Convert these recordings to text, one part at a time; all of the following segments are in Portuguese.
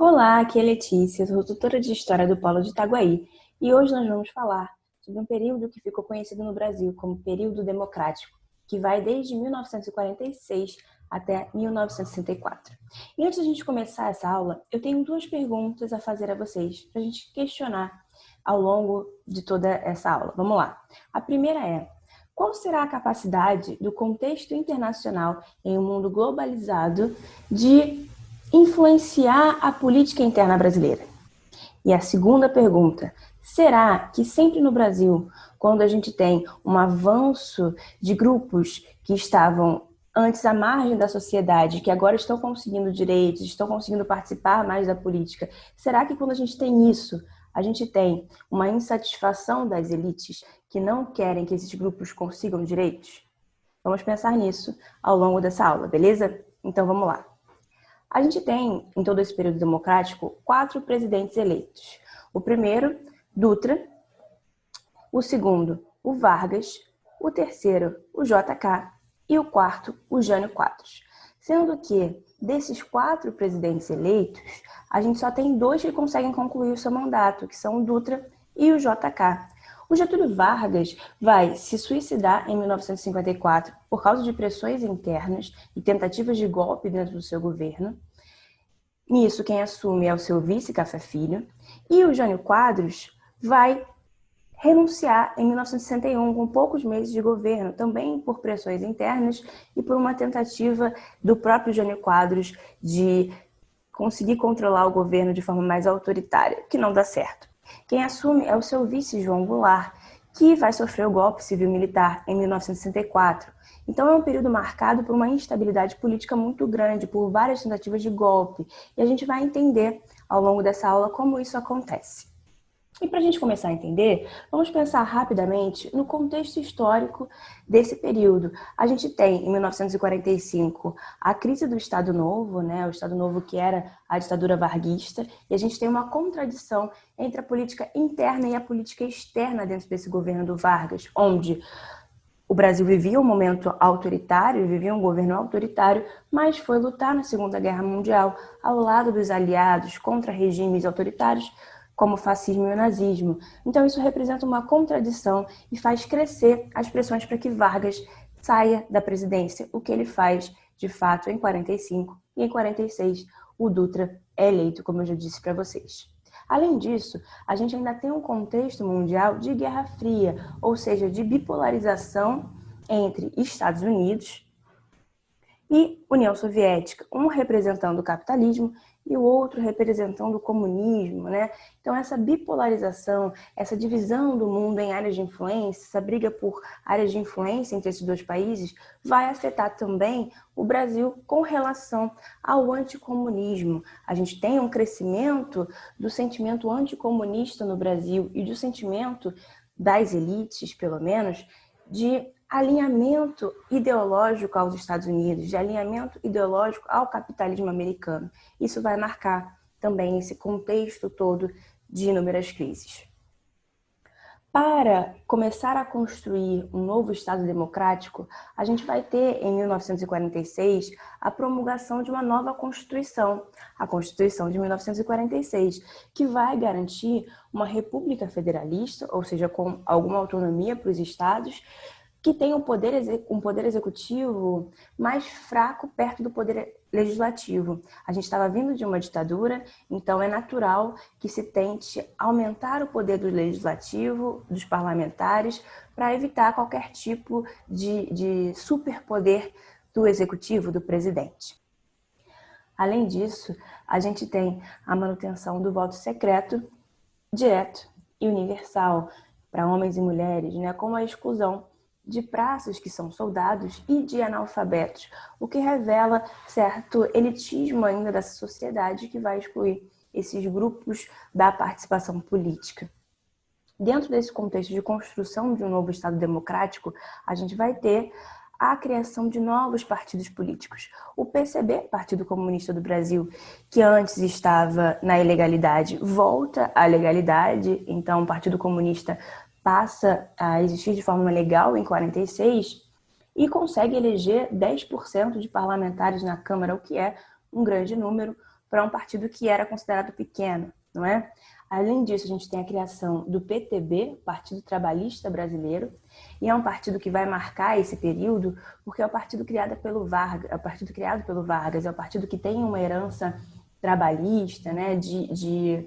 Olá, aqui é Letícia, sou tutora de História do Polo de Itaguaí e hoje nós vamos falar sobre um período que ficou conhecido no Brasil como período democrático, que vai desde 1946 até 1964. E antes de a gente começar essa aula, eu tenho duas perguntas a fazer a vocês, para a gente questionar ao longo de toda essa aula. Vamos lá. A primeira é: qual será a capacidade do contexto internacional em um mundo globalizado de influenciar a política interna brasileira? E a segunda pergunta: será que sempre no Brasil, quando a gente tem um avanço de grupos que estavam antes à margem da sociedade, que agora estão conseguindo direitos, estão conseguindo participar mais da política, será que quando a gente tem isso, a gente tem uma insatisfação das elites que não querem que esses grupos consigam direitos? Vamos pensar nisso ao longo dessa aula, beleza? Então vamos lá. A gente tem, em todo esse período democrático, 4 presidentes eleitos. O primeiro, Dutra; o segundo, o Vargas; o terceiro, o JK; e o quarto, o Jânio Quadros. Sendo que, desses 4 presidentes eleitos, a gente só tem 2 que conseguem concluir o seu mandato, que são o Dutra e o JK. O Getúlio Vargas vai se suicidar em 1954 por causa de pressões internas e tentativas de golpe dentro do seu governo. Nisso, quem assume é o seu vice, Café Filho, e o Jânio Quadros vai renunciar em 1961, com poucos meses de governo, também por pressões internas e por uma tentativa do próprio Jânio Quadros de conseguir controlar o governo de forma mais autoritária, que não dá certo. Quem assume é o seu vice, João Goulart, que vai sofrer o golpe civil-militar em 1964. Então é um período marcado por uma instabilidade política muito grande, por várias tentativas de golpe. E a gente vai entender ao longo dessa aula como isso acontece. E para a gente começar a entender, vamos pensar rapidamente no contexto histórico desse período. A gente tem, em 1945, a crise do Estado Novo, o Estado Novo que era a ditadura varguista, e a gente tem uma contradição entre a política interna e a política externa dentro desse governo do Vargas, onde o Brasil vivia um momento autoritário, vivia um governo autoritário, mas foi lutar na Segunda Guerra Mundial ao lado dos aliados contra regimes autoritários, como o fascismo e o nazismo. Então isso representa uma contradição e faz crescer as pressões para que Vargas saia da presidência, o que ele faz, de fato, em 45, e em 46 o Dutra é eleito, como eu já disse para vocês. Além disso, a gente ainda tem um contexto mundial de Guerra Fria, ou seja, de bipolarização entre Estados Unidos e União Soviética, um representando o capitalismo e o outro representando o comunismo, Então essa bipolarização, essa divisão do mundo em áreas de influência, essa briga por áreas de influência entre esses dois países, vai afetar também o Brasil com relação ao anticomunismo. A gente tem um crescimento do sentimento anticomunista no Brasil e do sentimento das elites, pelo menos, de alinhamento ideológico aos Estados Unidos, de alinhamento ideológico ao capitalismo americano. Isso vai marcar também esse contexto todo de inúmeras crises. Para começar a construir um novo Estado democrático, a gente vai ter, em 1946, a promulgação de uma nova Constituição, a Constituição de 1946, que vai garantir uma república federalista, ou seja, com alguma autonomia para os estados, que tem um poder executivo mais fraco perto do poder legislativo. A gente estava vindo de uma ditadura, então é natural que se tente aumentar o poder do legislativo, dos parlamentares, para evitar qualquer tipo de superpoder do executivo, do presidente. Além disso, a gente tem a manutenção do voto secreto, direto e universal para homens e mulheres, com a exclusão de praças que são soldados e de analfabetos, o que revela certo elitismo ainda dessa sociedade que vai excluir esses grupos da participação política. Dentro desse contexto de construção de um novo Estado democrático, a gente vai ter a criação de novos partidos políticos. O PCB, Partido Comunista do Brasil, que antes estava na ilegalidade, volta à legalidade, então o Partido Comunista passa a existir de forma legal em 46 e consegue eleger 10% de parlamentares na Câmara, o que é um grande número, para um partido que era considerado pequeno, não é? Além disso, a gente tem a criação do PTB, Partido Trabalhista Brasileiro, e é um partido que vai marcar esse período porque é o partido criado pelo Vargas, é o partido que tem uma herança trabalhista, né, de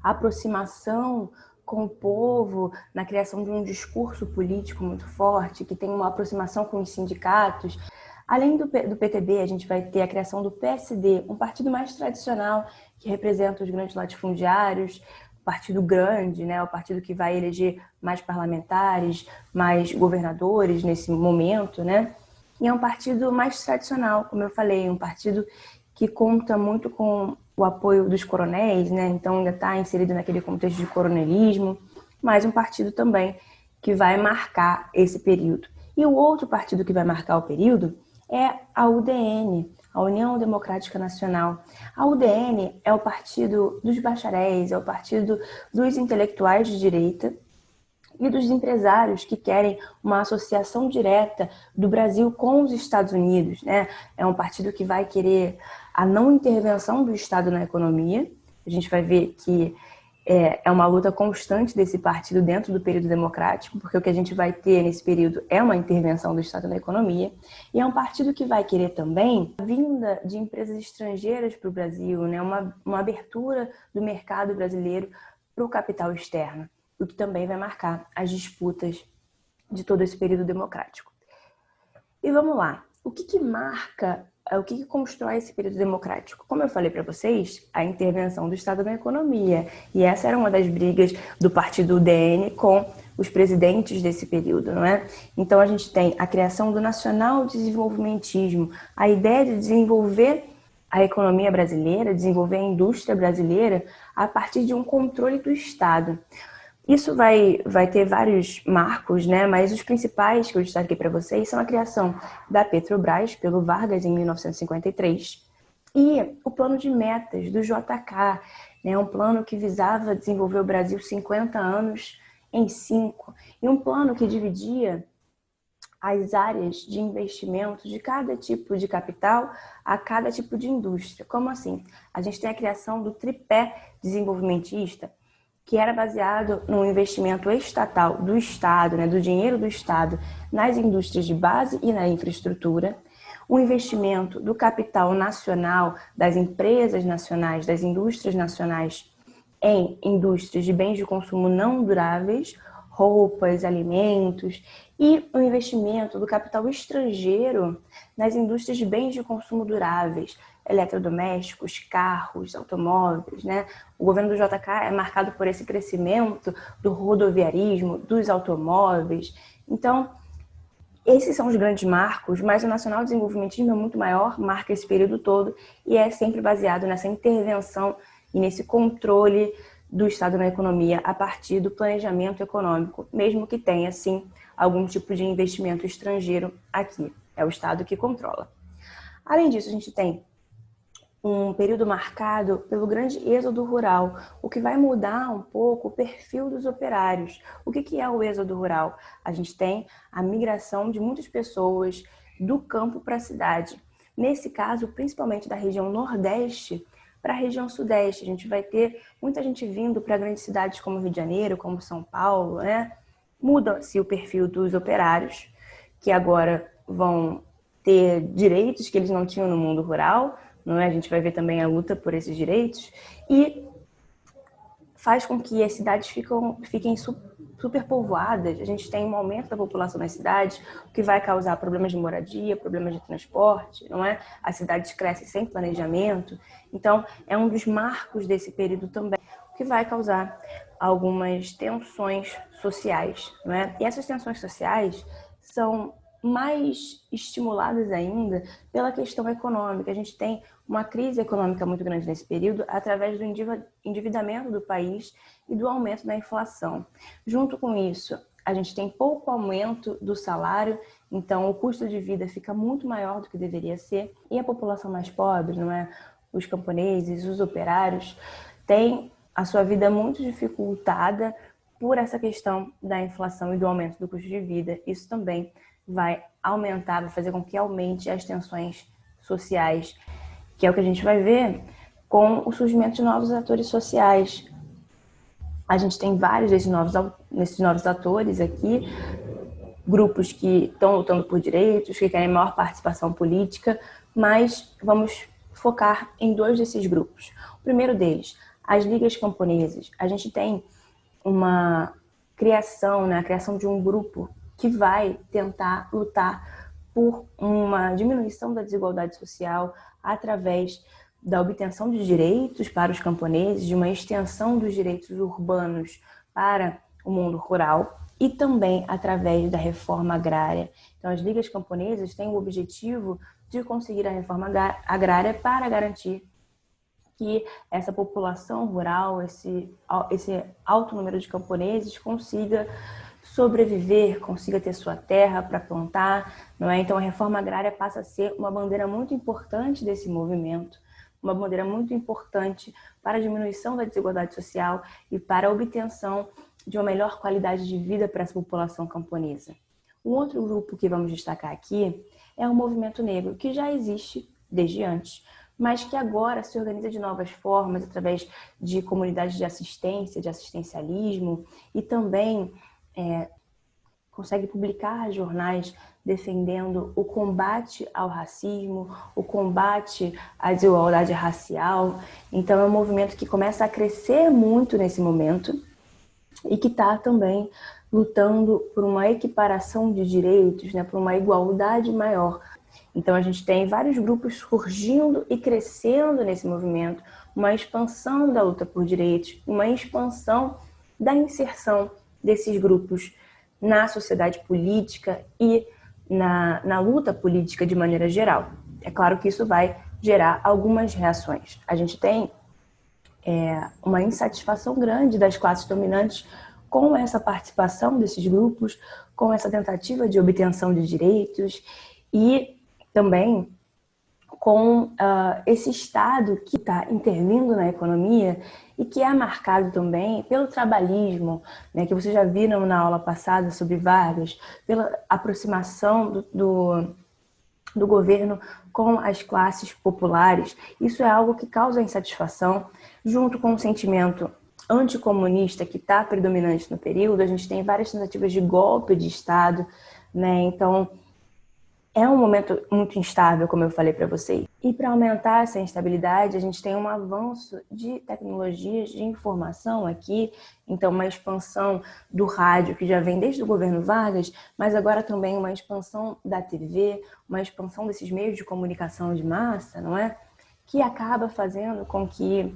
aproximação com o povo, na criação de um discurso político muito forte, que tem uma aproximação com os sindicatos. Além do PTB, a gente vai ter a criação do PSD, um partido mais tradicional, que representa os grandes latifundiários, o partido grande, né, o partido que vai eleger mais parlamentares, mais governadores nesse momento, né? E é um partido mais tradicional, como eu falei, um partido que conta muito com o apoio dos coronéis, né? Então ainda está inserido naquele contexto de coronelismo, mas um partido também que vai marcar esse período. E o outro partido que vai marcar o período é a UDN, a União Democrática Nacional. A UDN é o partido dos bacharéis, é o partido dos intelectuais de direita e dos empresários que querem uma associação direta do Brasil com os Estados Unidos, né? É um partido que vai querer a não intervenção do Estado na economia. A gente vai ver que é uma luta constante desse partido dentro do período democrático, porque o que a gente vai ter nesse período é uma intervenção do Estado na economia, e é um partido que vai querer também a vinda de empresas estrangeiras para o Brasil, né? Uma abertura do mercado brasileiro para o capital externo, o que também vai marcar as disputas de todo esse período democrático. E vamos lá, o que marca, o que constrói esse período democrático? Como eu falei para vocês, a intervenção do Estado na economia, e essa era uma das brigas do partido UDN com os presidentes desse período, não é? Então a gente tem a criação do nacional desenvolvimentismo, a ideia de desenvolver a economia brasileira, desenvolver a indústria brasileira a partir de um controle do Estado. Isso vai ter vários marcos, né? Mas os principais que eu destaquei para vocês são a criação da Petrobras pelo Vargas em 1953 e o plano de metas do JK, né? Um plano que visava desenvolver o Brasil 50 anos em 5, e um plano que dividia as áreas de investimento de cada tipo de capital a cada tipo de indústria. Como assim? A gente tem a criação do tripé desenvolvimentista, que era baseado no investimento estatal do Estado, né, do dinheiro do Estado nas indústrias de base e na infraestrutura, o investimento do capital nacional, das empresas nacionais, das indústrias nacionais em indústrias de bens de consumo não duráveis, roupas, alimentos, e o investimento do capital estrangeiro nas indústrias de bens de consumo duráveis, eletrodomésticos, carros, automóveis, né? O governo do JK é marcado por esse crescimento do rodoviarismo, dos automóveis. Então, esses são os grandes marcos, mas o nacional desenvolvimentismo é muito maior, marca esse período todo e é sempre baseado nessa intervenção e nesse controle do Estado na economia a partir do planejamento econômico, mesmo que tenha, sim, algum tipo de investimento estrangeiro aqui. É o Estado que controla. Além disso, a gente tem um período marcado pelo grande êxodo rural, o que vai mudar um pouco o perfil dos operários. O que é o êxodo rural? A gente tem a migração de muitas pessoas do campo para a cidade. Nesse caso, principalmente da região Nordeste para a região Sudeste. A gente vai ter muita gente vindo para grandes cidades como Rio de Janeiro, como São Paulo, né? Muda-se o perfil dos operários, que agora vão ter direitos que eles não tinham no mundo rural, não é? A gente vai ver também a luta por esses direitos e faz com que as cidades fiquem superpovoadas. A gente tem um aumento da população nas cidades, o que vai causar problemas de moradia, problemas de transporte, não é? As cidades crescem sem planejamento. Então, é um dos marcos desse período também, o que vai causar algumas tensões sociais, não é? E essas tensões sociais são mais estimuladas ainda pela questão econômica. A gente tem uma crise econômica muito grande nesse período através do endividamento do país e do aumento da inflação. Junto com isso, a gente tem pouco aumento do salário, então o custo de vida fica muito maior do que deveria ser, e a população mais pobre, não é? Os camponeses, os operários, têm a sua vida muito dificultada por essa questão da inflação e do aumento do custo de vida. Isso também vai aumentar, vai fazer com que aumente as tensões sociais que é o que a gente vai ver com o surgimento de novos atores sociais. A gente tem vários desses novos atores aqui, grupos que estão lutando por direitos, que querem maior participação política, mas vamos focar em dois desses grupos. O primeiro deles, as ligas camponesas. A gente tem uma criação, né, a criação de um grupo que vai tentar lutar por uma diminuição da desigualdade social através da obtenção de direitos para os camponeses, de uma extensão dos direitos urbanos para o mundo rural e também através da reforma agrária. Então, as ligas camponesas têm o objetivo de conseguir a reforma agrária para garantir que essa população rural, esse alto número de camponeses consiga sobreviver, consiga ter sua terra para plantar, não é? Então a reforma agrária passa a ser uma bandeira muito importante desse movimento, uma bandeira muito importante para a diminuição da desigualdade social e para a obtenção de uma melhor qualidade de vida para essa população camponesa. Um outro grupo que vamos destacar aqui é o movimento negro, que já existe desde antes, mas que agora se organiza de novas formas, através de comunidades de assistência, de assistencialismo, e também consegue publicar jornais defendendo o combate ao racismo, o combate à desigualdade racial. Então é um movimento que começa a crescer muito nesse momento e que está também lutando por uma equiparação de direitos, né, por uma igualdade maior. Então a gente tem vários grupos surgindo e crescendo nesse movimento, uma expansão da luta por direitos, uma expansão da inserção desses grupos na sociedade política e na luta política de maneira geral. É claro que isso vai gerar algumas reações. A gente tem uma insatisfação grande das classes dominantes com essa participação desses grupos, com essa tentativa de obtenção de direitos e também com esse Estado que está intervindo na economia e que é marcado também pelo trabalhismo, né, que vocês já viram na aula passada sobre Vargas, pela aproximação do governo com as classes populares. Isso é algo que causa insatisfação, junto com o sentimento anticomunista que está predominante no período. A gente tem várias tentativas de golpe de Estado, né? Então, é um momento muito instável, como eu falei para vocês. E para aumentar essa instabilidade, a gente tem um avanço de tecnologias de informação aqui, então uma expansão do rádio, que já vem desde o governo Vargas, mas agora também uma expansão da TV, uma expansão desses meios de comunicação de massa, não é? Que acaba fazendo com que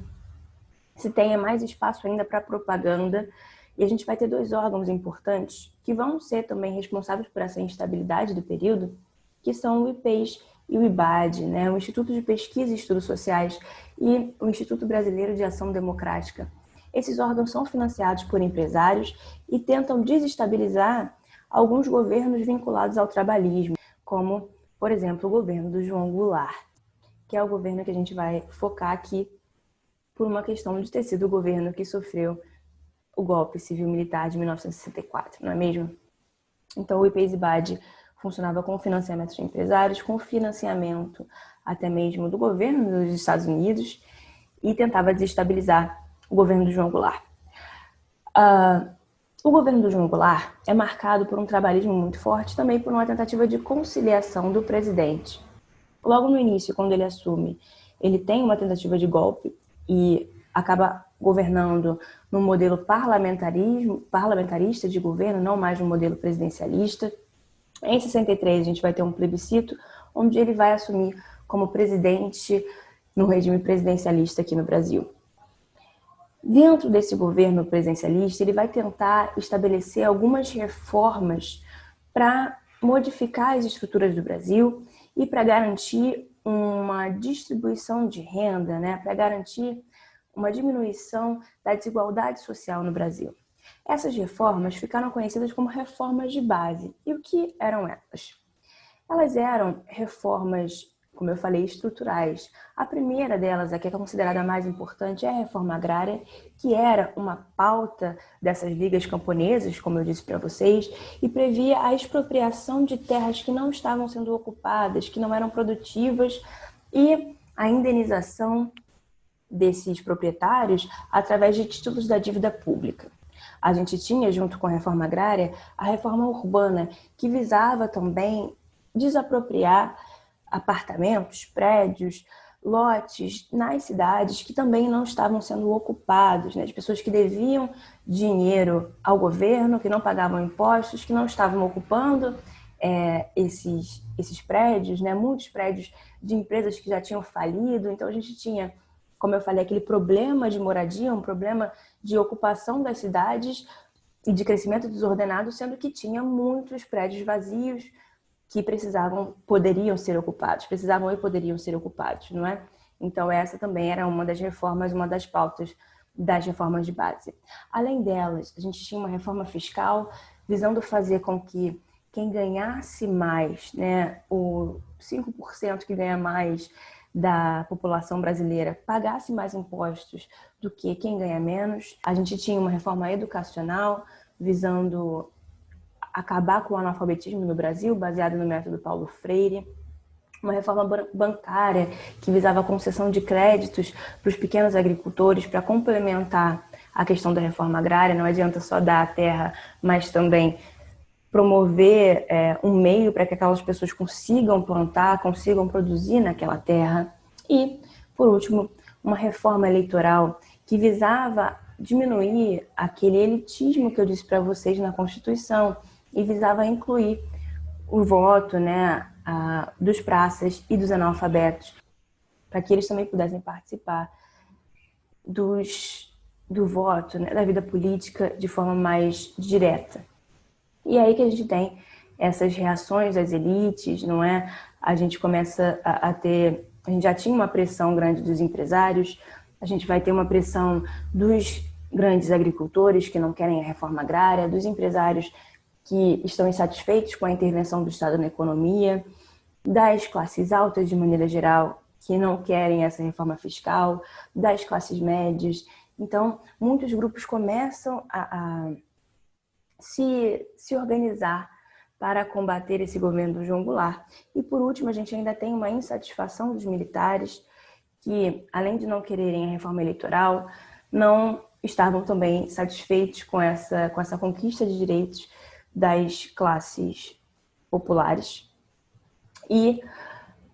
se tenha mais espaço ainda para propaganda. E a gente vai ter dois órgãos importantes que vão ser também responsáveis por essa instabilidade do período, que são o IPES e o IBAD, né? O Instituto de Pesquisa e Estudos Sociais e o Instituto Brasileiro de Ação Democrática. Esses órgãos são financiados por empresários e tentam desestabilizar alguns governos vinculados ao trabalhismo, como, por exemplo, o governo do João Goulart, que é o governo que a gente vai focar aqui por uma questão de ter sido o governo que sofreu o golpe civil-militar de 1964, não é mesmo? Então, o IPES e IBAD funcionava com financiamento de empresários, com financiamento até mesmo do governo dos Estados Unidos e tentava desestabilizar o governo do João Goulart. O governo do João Goulart é marcado por um trabalhismo muito forte, também por uma tentativa de conciliação do presidente. Logo no início, quando ele assume, ele tem uma tentativa de golpe e acaba governando num modelo parlamentarista de governo, não mais no modelo presidencialista. Em 63, a gente vai ter um plebiscito onde ele vai assumir como presidente no regime presidencialista aqui no Brasil. Dentro desse governo presidencialista, ele vai tentar estabelecer algumas reformas para modificar as estruturas do Brasil e para garantir uma distribuição de renda, né? Para garantir uma diminuição da desigualdade social no Brasil. Essas reformas ficaram conhecidas como reformas de base. E o que eram elas? Elas eram reformas, como eu falei, estruturais. A primeira delas, a que é considerada a mais importante, é a reforma agrária, que era uma pauta dessas ligas camponesas, como eu disse para vocês, e previa a expropriação de terras que não estavam sendo ocupadas, que não eram produtivas, e a indenização desses proprietários através de títulos da dívida pública. A gente tinha, junto com a reforma agrária, a reforma urbana, que visava também desapropriar apartamentos, prédios, lotes nas cidades que também não estavam sendo ocupados, né? De pessoas que deviam dinheiro ao governo, que não pagavam impostos, que não estavam ocupando esses prédios, né? Muitos prédios de empresas que já tinham falido. Então a gente tinha, como eu falei, aquele problema de moradia, um problema de ocupação das cidades e de crescimento desordenado, sendo que tinha muitos prédios vazios que poderiam ser ocupados, não é? Então essa também era uma das reformas, uma das pautas das reformas de base. Além delas, a gente tinha uma reforma fiscal visando fazer com que quem ganhasse mais, né, o 5% que ganha mais da população brasileira pagasse mais impostos do que quem ganha menos. A gente tinha uma reforma educacional visando acabar com o analfabetismo no Brasil, baseado no método Paulo Freire. Uma reforma bancária que visava a concessão de créditos para os pequenos agricultores para complementar a questão da reforma agrária. Não adianta só dar a terra, mas também promover um meio para que aquelas pessoas consigam plantar, consigam produzir naquela terra. E, por último, uma reforma eleitoral que visava diminuir aquele elitismo que eu disse para vocês na Constituição e visava incluir o voto, né, dos praças e dos analfabetos, para que eles também pudessem participar do voto, né, da vida política de forma mais direta. E é aí que a gente tem essas reações das elites, não é? A gente começa a ter... A gente já tinha uma pressão grande dos empresários, a gente vai ter uma pressão dos grandes agricultores que não querem a reforma agrária, dos empresários que estão insatisfeitos com a intervenção do Estado na economia, das classes altas, de maneira geral, que não querem essa reforma fiscal, das classes médias. Então, muitos grupos começam a se organizar para combater esse governo do João Goulart. E, por último, a gente ainda tem uma insatisfação dos militares que, além de não quererem a reforma eleitoral, não estavam também satisfeitos com essa conquista de direitos das classes populares e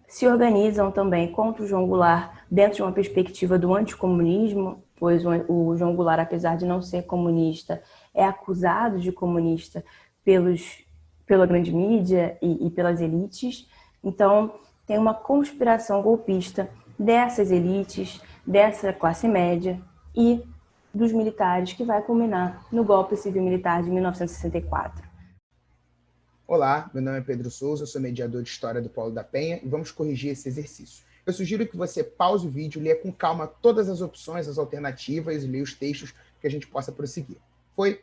se organizam também contra o João Goulart dentro de uma perspectiva do anticomunismo, pois o João Goulart, apesar de não ser comunista, é acusado de comunista pela grande mídia e pelas elites. Então, tem uma conspiração golpista dessas elites, dessa classe média e dos militares, que vai culminar no golpe civil-militar de 1964. Olá, meu nome é Pedro Souza, eu sou mediador de História do Polo da Penha e vamos corrigir esse exercício. Eu sugiro que você pause o vídeo, leia com calma todas as opções, as alternativas e leia os textos que a gente possa prosseguir. Foi?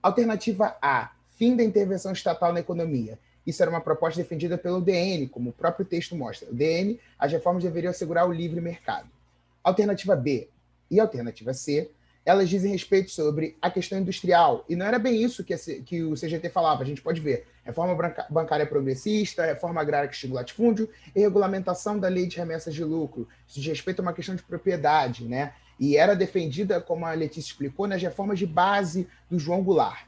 Alternativa A, fim da intervenção estatal na economia. Isso era uma proposta defendida pelo DN, como o próprio texto mostra. O DN, as reformas deveriam assegurar o livre mercado. Alternativa B e alternativa C, elas dizem respeito sobre a questão industrial. E não era bem isso que o CGT falava, a gente pode ver. Reforma bancária progressista, reforma agrária que estimula latifúndio e regulamentação da lei de remessas de lucro. Isso diz respeito a uma questão de propriedade, né? E era defendida, como a Letícia explicou, nas reformas de base do João Goulart.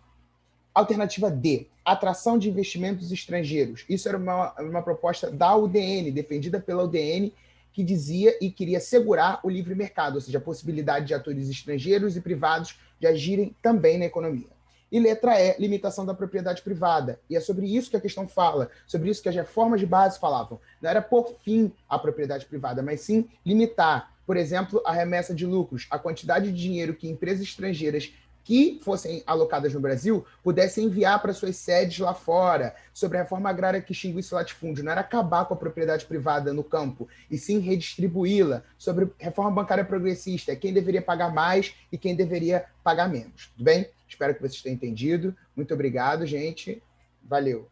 Alternativa D, atração de investimentos estrangeiros. Isso era uma proposta da UDN, defendida pela UDN, que dizia e queria segurar o livre mercado, ou seja, a possibilidade de atores estrangeiros e privados de agirem também na economia. E letra E, limitação da propriedade privada. E é sobre isso que a questão fala, sobre isso que as reformas de base falavam. Não era por fim a propriedade privada, mas sim limitar, por exemplo, a remessa de lucros, a quantidade de dinheiro que empresas estrangeiras que fossem alocadas no Brasil pudessem enviar para suas sedes lá fora, sobre a reforma agrária que extinguisse o latifúndio. Não era acabar com a propriedade privada no campo, e sim redistribuí-la, sobre reforma bancária progressista, quem deveria pagar mais e quem deveria pagar menos. Tudo bem? Espero que vocês tenham entendido. Muito obrigado, gente. Valeu.